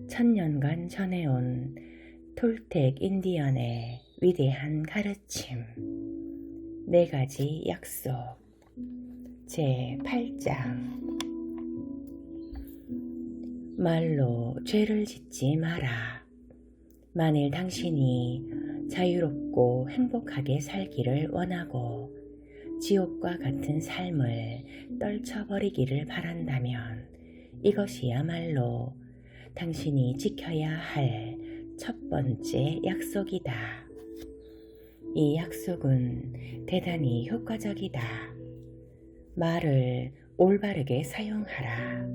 천년간 전해온 톨텍 인디언의 위대한 가르침. 4가지 약속. 제8장. 말로 죄를 짓지 마라. 만일 당신이 자유롭고 행복하게 살기를 원하고 지옥과 같은 삶을 떨쳐버리기를 바란다면 이것이야말로 당신이 지켜야 할 첫 번째 약속이다. 이 약속은 대단히 효과적이다. 말을 올바르게 사용하라.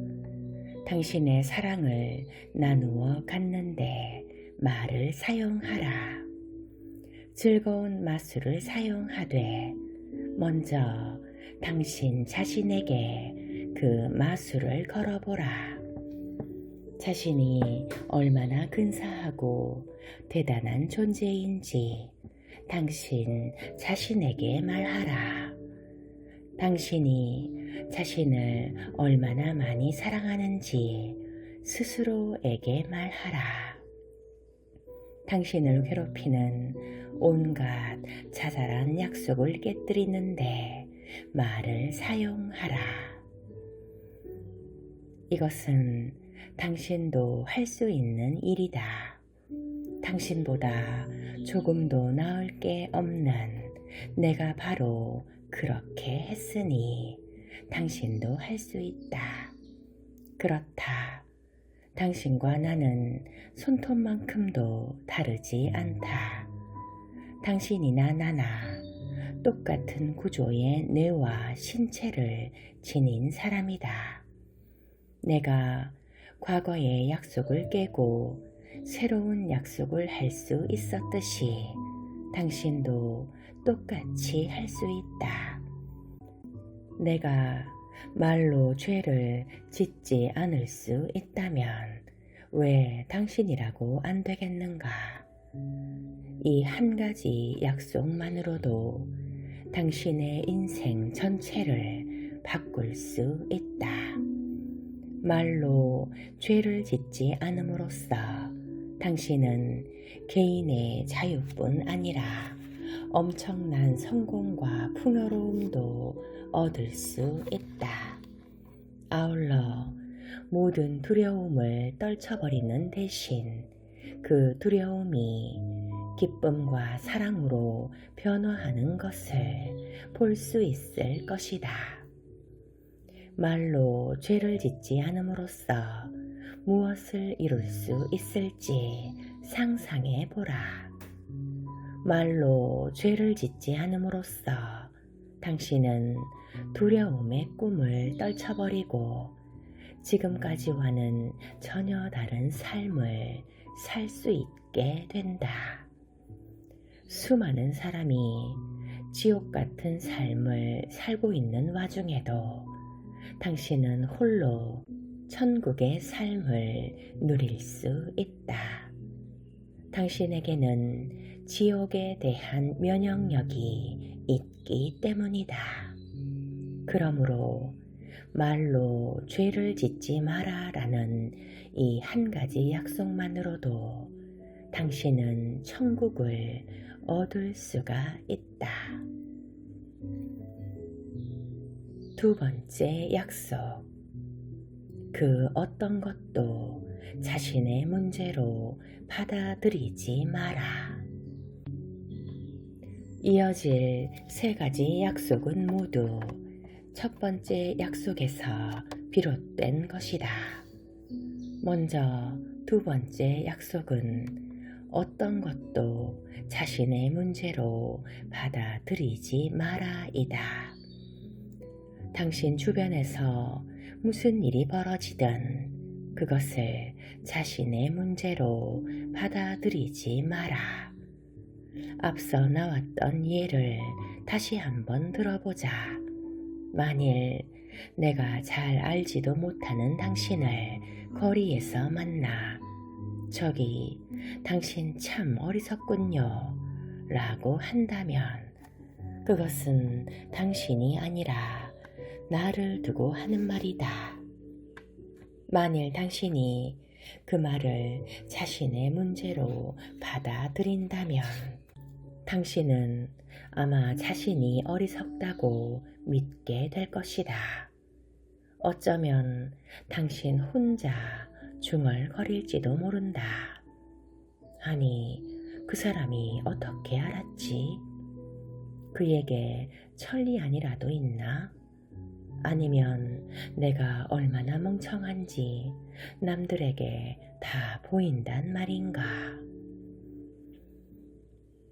당신의 사랑을 나누어 갖는데 말을 사용하라. 즐거운 마술을 사용하되 먼저 당신 자신에게 그 마술을 걸어보라. 자신이 얼마나 근사하고 대단한 존재인지 당신 자신에게 말하라. 당신이 자신을 얼마나 많이 사랑하는지 스스로에게 말하라. 당신을 괴롭히는 온갖 자잘한 약속을 깨뜨리는데 말을 사용하라. 이것은 당신도 할 수 있는 일이다. 당신보다 조금도 나을 게 없는 내가 바로 그렇게 했으니 당신도 할 수 있다. 그렇다. 당신과 나는 손톱만큼도 다르지 않다. 당신이나 나나 똑같은 구조의 뇌와 신체를 지닌 사람이다. 내가 과거의 약속을 깨고 새로운 약속을 할 수 있었듯이 당신도 똑같이 할 수 있다. 내가 말로 죄를 짓지 않을 수 있다면 왜 당신이라고 안 되겠는가? 이 한 가지 약속만으로도 당신의 인생 전체를 바꿀 수 있다. 말로 죄를 짓지 않음으로써 당신은 개인의 자유뿐 아니라 엄청난 성공과 풍요로움도 얻을 수 있다. 아울러 모든 두려움을 떨쳐버리는 대신 그 두려움이 기쁨과 사랑으로 변화하는 것을 볼 수 있을 것이다. 말로 죄를 짓지 않음으로써 무엇을 이룰 수 있을지 상상해 보라. 말로 죄를 짓지 않음으로써 당신은 두려움의 꿈을 떨쳐버리고 지금까지와는 전혀 다른 삶을 살 수 있게 된다. 수많은 사람이 지옥 같은 삶을 살고 있는 와중에도 당신은 홀로 천국의 삶을 누릴 수 있다. 당신에게는 지옥에 대한 면역력이 있기 때문이다. 그러므로 말로 죄를 짓지 마라 라는 이 한 가지 약속만으로도 당신은 천국을 얻을 수가 있다. 2번째 약속. 그 어떤 것도 자신의 문제로 받아들이지 마라. 이어질 3가지 약속은 모두 첫 번째 약속에서 비롯된 것이다. 먼저 2번째 약속은 어떤 것도 자신의 문제로 받아들이지 마라이다. 당신 주변에서 무슨 일이 벌어지든 그것을 자신의 문제로 받아들이지 마라. 앞서 나왔던 예를 다시 한번 들어보자. 만일 내가 잘 알지도 못하는 당신을 거리에서 만나 저기 당신 참 어리석군요 라고 한다면 그것은 당신이 아니라 나를 두고 하는 말이다. 만일 당신이 그 말을 자신의 문제로 받아들인다면 당신은 아마 자신이 어리석다고 믿게 될 것이다. 어쩌면 당신 혼자 중얼거릴지도 모른다. 아니, 그 사람이 어떻게 알았지? 그에게 천리안이라도 있나? 아니면 내가 얼마나 멍청한지 남들에게 다 보인단 말인가?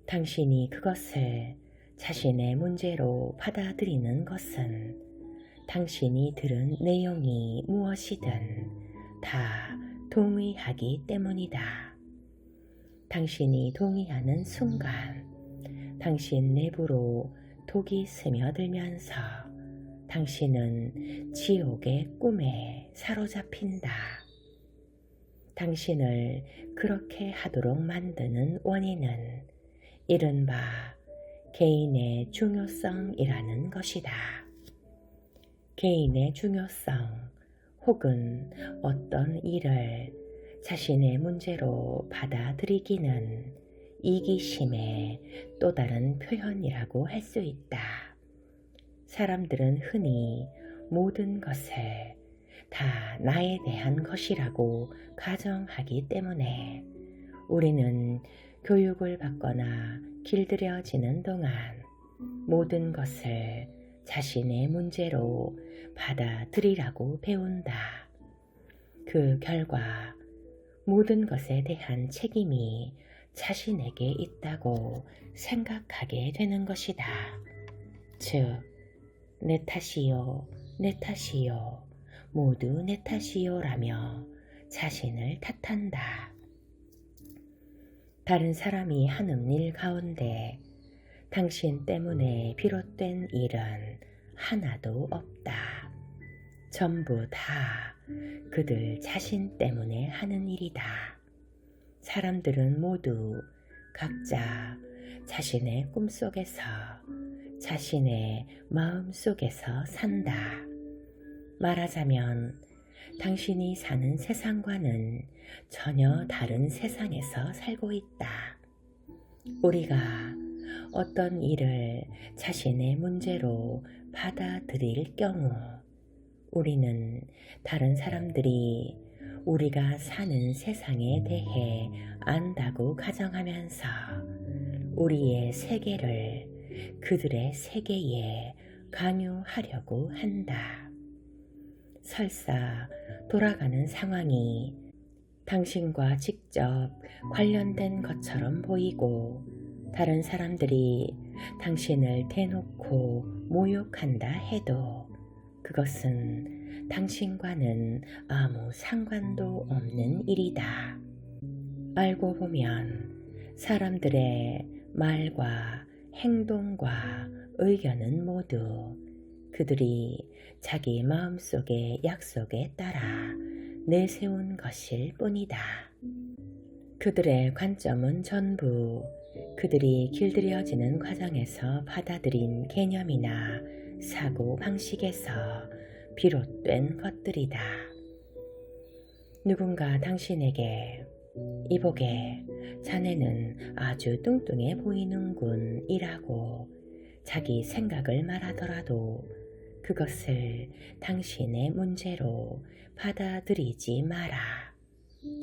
당신이 그것을 자신의 문제로 받아들이는 것은 당신이 들은 내용이 무엇이든 다 동의하기 때문이다. 당신이 동의하는 순간 당신 내부로 독이 스며들면서 당신은 지옥의 꿈에 사로잡힌다. 당신을 그렇게 하도록 만드는 원인은 이른바 개인의 중요성이라는 것이다. 개인의 중요성 혹은 어떤 일을 자신의 문제로 받아들이기는 이기심의 또 다른 표현이라고 할 수 있다. 사람들은 흔히 모든 것을 다 나에 대한 것이라고 가정하기 때문에 우리는 교육을 받거나 길들여지는 동안 모든 것을 자신의 문제로 받아들이라고 배운다. 그 결과 모든 것에 대한 책임이 자신에게 있다고 생각하게 되는 것이다. 즉, 내 탓이요, 내 탓이요, 모두 내 탓이요라며 자신을 탓한다. 다른 사람이 하는 일 가운데 당신 때문에 비롯된 일은 하나도 없다. 전부 다 그들 자신 때문에 하는 일이다. 사람들은 모두 각자 자신의 꿈속에서 자신의 마음속에서 산다. 말하자면 당신이 사는 세상과는 전혀 다른 세상에서 살고 있다. 우리가 어떤 일을 자신의 문제로 받아들일 경우 우리는 다른 사람들이 우리가 사는 세상에 대해 안다고 가정하면서 우리의 세계를 그들의 세계에 강요하려고 한다. 설사 돌아가는 상황이 당신과 직접 관련된 것처럼 보이고 다른 사람들이 당신을 대놓고 모욕한다 해도 그것은 당신과는 아무 상관도 없는 일이다. 알고 보면 사람들의 말과 행동과 의견은 모두 그들이 자기 마음속의 약속에 따라 내세운 것일 뿐이다. 그들의 관점은 전부 그들이 길들여지는 과정에서 받아들인 개념이나 사고 방식에서 비롯된 것들이다. 누군가 당신에게 이보게 자네는 아주 뚱뚱해 보이는군 이라고 자기 생각을 말하더라도 그것을 당신의 문제로 받아들이지 마라.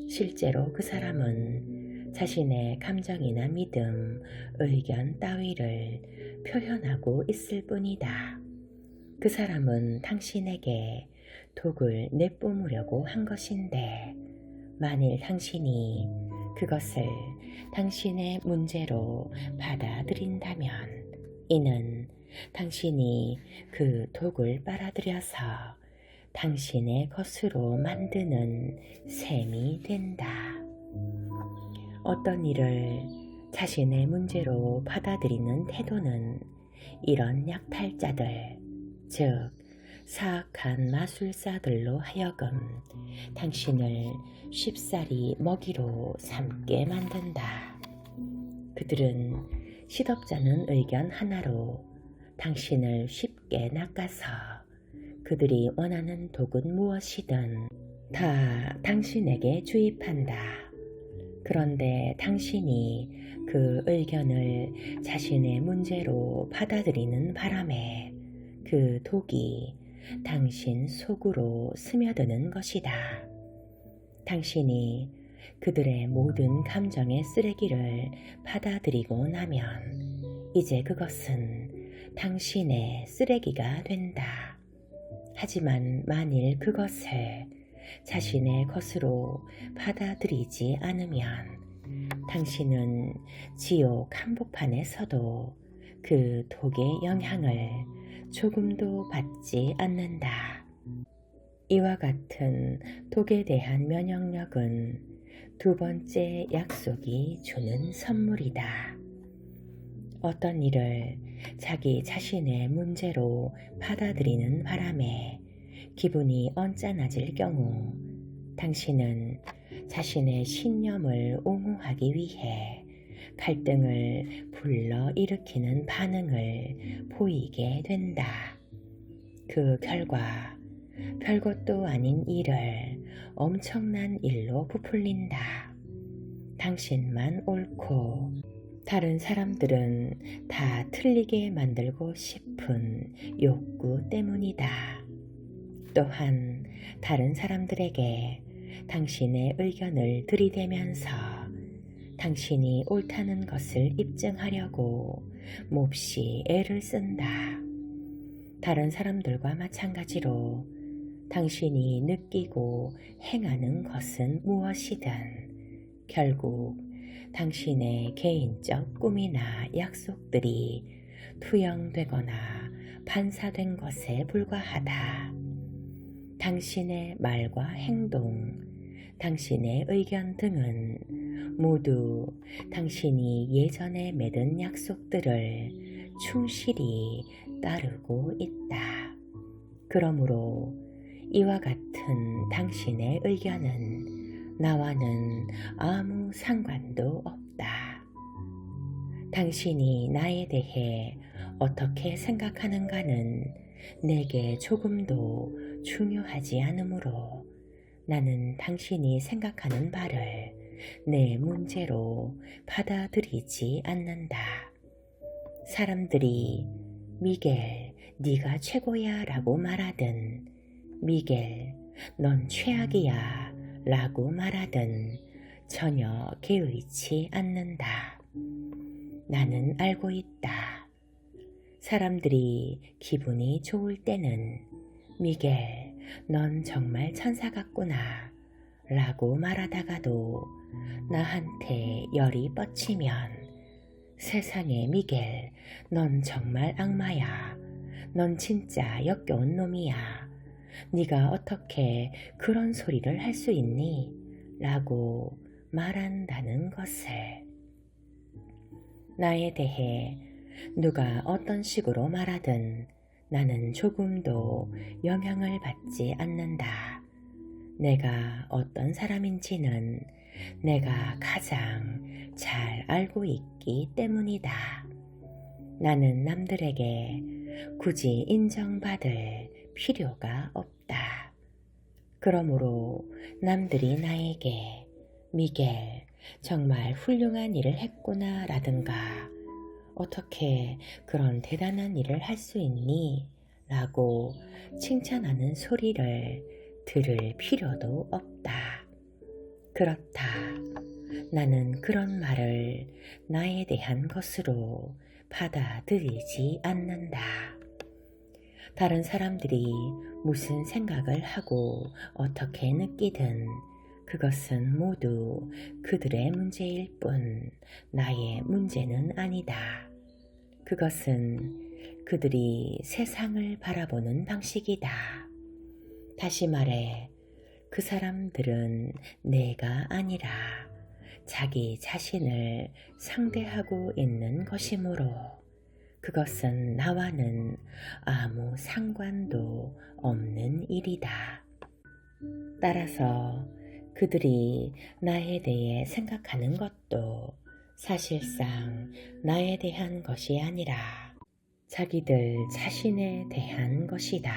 실제로 그 사람은 자신의 감정이나 믿음, 의견 따위를 표현하고 있을 뿐이다. 그 사람은 당신에게 독을 내뿜으려고 한 것인데 만일 당신이 그것을 당신의 문제로 받아들인다면 이는 당신이 그 독을 빨아들여서 당신의 것으로 만드는 셈이 된다. 어떤 일을 자신의 문제로 받아들이는 태도는 이런 약탈자들, 즉 사악한 마술사들로 하여금 당신을 쉽사리 먹이로 삼게 만든다. 그들은 시덥잖은 의견 하나로 당신을 쉽게 낚아서 그들이 원하는 독은 무엇이든 다 당신에게 주입한다. 그런데 당신이 그 의견을 자신의 문제로 받아들이는 바람에 그 독이 당신 속으로 스며드는 것이다. 당신이 그들의 모든 감정의 쓰레기를 받아들이고 나면 이제 그것은 당신의 쓰레기가 된다. 하지만 만일 그것을 자신의 것으로 받아들이지 않으면 당신은 지옥 한복판에서도 그 독의 영향을 조금도 받지 않는다. 이와 같은 독에 대한 면역력은 두 번째 약속이 주는 선물이다. 어떤 일을 자기 자신의 문제로 받아들이는 바람에 기분이 언짢아질 경우 당신은 자신의 신념을 옹호하기 위해 갈등을 불러일으키는 반응을 보이게 된다. 그 결과 별것도 아닌 일을 엄청난 일로 부풀린다. 당신만 옳고 다른 사람들은 다 틀리게 만들고 싶은 욕구 때문이다. 또한 다른 사람들에게 당신의 의견을 들이대면서 당신이 옳다는 것을 입증하려고 몹시 애를 쓴다. 다른 사람들과 마찬가지로 당신이 느끼고 행하는 것은 무엇이든 결국 당신의 개인적 꿈이나 약속들이 투영되거나 반사된 것에 불과하다. 당신의 말과 행동, 당신의 의견 등은 모두 당신이 예전에 맺은 약속들을 충실히 따르고 있다. 그러므로 이와 같은 당신의 의견은 나와는 아무 상관도 없다. 당신이 나에 대해 어떻게 생각하는가는 내게 조금도 중요하지 않으므로 나는 당신이 생각하는 바를 내 문제로 받아들이지 않는다. 사람들이 미겔, 네가 최고야 라고 말하든 미겔, 넌 최악이야 라고 말하든 전혀 개의치 않는다. 나는 알고 있다. 사람들이 기분이 좋을 때는 미겔, 넌 정말 천사 같구나 라고 말하다가도 나한테 열이 뻗치면 세상에 미겔, 넌 정말 악마야. 넌 진짜 역겨운 놈이야. 네가 어떻게 그런 소리를 할 수 있니? 라고 말한다는 것을. 나에 대해 누가 어떤 식으로 말하든 나는 조금도 영향을 받지 않는다. 내가 어떤 사람인지는 내가 가장 잘 알고 있기 때문이다. 나는 남들에게 굳이 인정받을 필요가 없다. 그러므로 남들이 나에게 미겔, 정말 훌륭한 일을 했구나 라든가 어떻게 그런 대단한 일을 할 수 있니? 라고 칭찬하는 소리를 들을 필요도 없다. 그렇다. 나는 그런 말을 나에 대한 것으로 받아들이지 않는다. 다른 사람들이 무슨 생각을 하고 어떻게 느끼든 그것은 모두 그들의 문제일 뿐 나의 문제는 아니다. 그것은 그들이 세상을 바라보는 방식이다. 다시 말해, 그 사람들은 내가 아니라 자기 자신을 상대하고 있는 것이므로 그것은 나와는 아무 상관도 없는 일이다. 따라서 그들이 나에 대해 생각하는 것도 사실상 나에 대한 것이 아니라 자기들 자신에 대한 것이다.